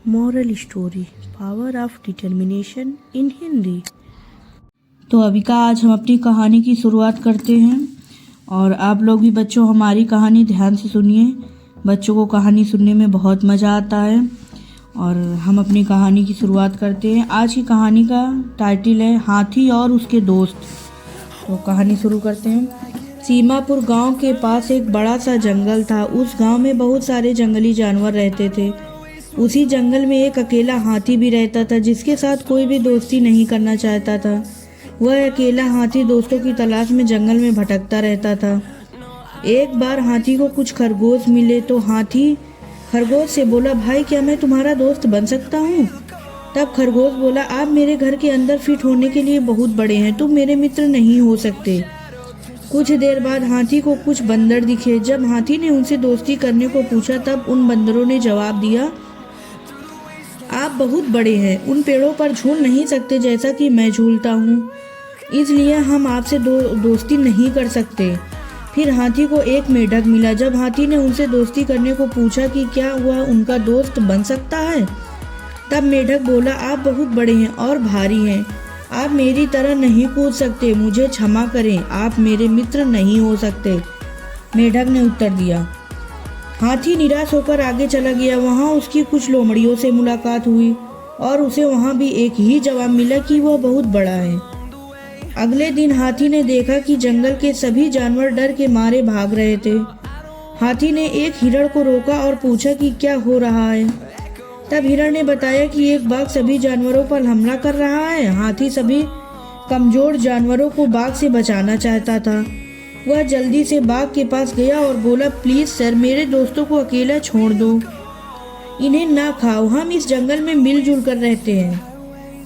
Moral story power of determination in Hindi. तो अविका आज हम अपनी कहानी की शुरुआत करते हैं और आप लोग भी बच्चों हमारी कहानी ध्यान से सुनिए। बच्चों को कहानी सुनने में बहुत मज़ा आता है और हम अपनी कहानी की शुरुआत करते हैं। आज की कहानी का टाइटल है हाथी और उसके दोस्त। तो कहानी शुरू करते हैं। सीमापुर गांव के पास एक बड़ा सा जंगल था। उस गांव में बहुत सारे जंगली जानवर रहते थे। उसी जंगल में एक अकेला हाथी भी रहता था जिसके साथ कोई भी दोस्ती नहीं करना चाहता था। वह अकेला हाथी दोस्तों की तलाश में जंगल में भटकता रहता था। एक बार हाथी को कुछ खरगोश मिले तो हाथी खरगोश से बोला, भाई क्या मैं तुम्हारा दोस्त बन सकता हूँ? तब खरगोश बोला, आप मेरे घर के अंदर फिट होने के लिए बहुत बड़े हैं, तुम मेरे मित्र नहीं हो सकते। कुछ देर बाद हाथी को कुछ बंदर दिखे। जब हाथी ने उनसे दोस्ती करने को पूछा तब उन बंदरों ने जवाब दिया, आप बहुत बड़े हैं, उन पेड़ों पर झूल नहीं सकते जैसा कि मैं झूलता हूँ, इसलिए हम आपसे दोस्ती नहीं कर सकते। फिर हाथी को एक मेढक मिला। जब हाथी ने उनसे दोस्ती करने को पूछा कि क्या वह उनका दोस्त बन सकता है, तब मेढक बोला, आप बहुत बड़े हैं और भारी हैं, आप मेरी तरह नहीं कूद सकते, मुझे क्षमा करें, आप मेरे मित्र नहीं हो सकते। मेढक ने उत्तर दिया। हाथी निराश होकर आगे चला गया। वहाँ उसकी कुछ लोमड़ियों से मुलाकात हुई और उसे वहाँ भी एक ही जवाब मिला कि वह बहुत बड़ा है। अगले दिन हाथी ने देखा कि जंगल के सभी जानवर डर के मारे भाग रहे थे। हाथी ने एक हिरण को रोका और पूछा कि क्या हो रहा है। तब हिरण ने बताया कि एक बाघ सभी जानवरों पर हमला कर रहा है। हाथी सभी कमजोर जानवरों को बाघ से बचाना चाहता था। वह जल्दी से बाघ के पास गया और बोला, प्लीज सर, मेरे दोस्तों को अकेला छोड़ दो, इन्हें ना खाओ, हम इस जंगल में मिलजुल कर रहते हैं।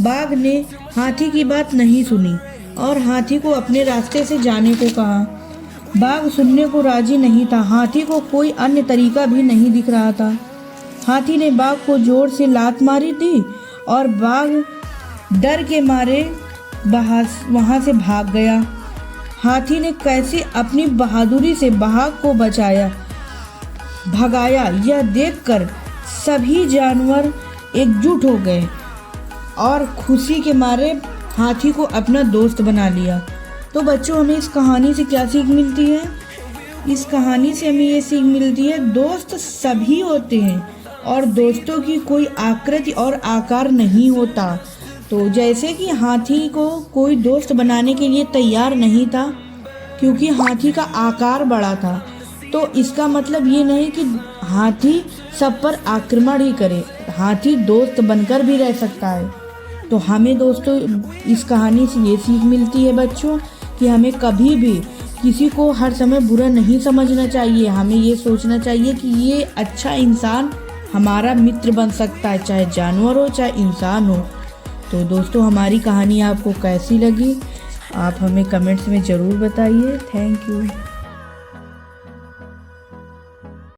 बाघ ने हाथी की बात नहीं सुनी और हाथी को अपने रास्ते से जाने को कहा। बाघ सुनने को राजी नहीं था। हाथी को कोई अन्य तरीका भी नहीं दिख रहा था। हाथी ने बाघ को जोर से लात मारी थी और बाघ डर के मारे वहां से भाग गया। हाथी ने कैसे अपनी बहादुरी से बाघ को भगाया यह देखकर सभी जानवर एकजुट हो गए और खुशी के मारे हाथी को अपना दोस्त बना लिया। तो बच्चों, हमें इस कहानी से क्या सीख मिलती है? इस कहानी से हमें ये सीख मिलती है, दोस्त सभी होते हैं और दोस्तों की कोई आकृति और आकार नहीं होता। तो जैसे कि हाथी को कोई दोस्त बनाने के लिए तैयार नहीं था क्योंकि हाथी का आकार बड़ा था, तो इसका मतलब ये नहीं कि हाथी सब पर आक्रमण ही करे, हाथी दोस्त बनकर भी रह सकता है। तो हमें दोस्तों इस कहानी से ये सीख मिलती है बच्चों कि हमें कभी भी किसी को हर समय बुरा नहीं समझना चाहिए। हमें ये सोचना चाहिए कि ये अच्छा इंसान हमारा मित्र बन सकता है, चाहे जानवर हो चाहे इंसान हो। तो दोस्तों, हमारी कहानी आपको कैसी लगी आप हमें कमेंट्स में ज़रूर बताइए। Thank you.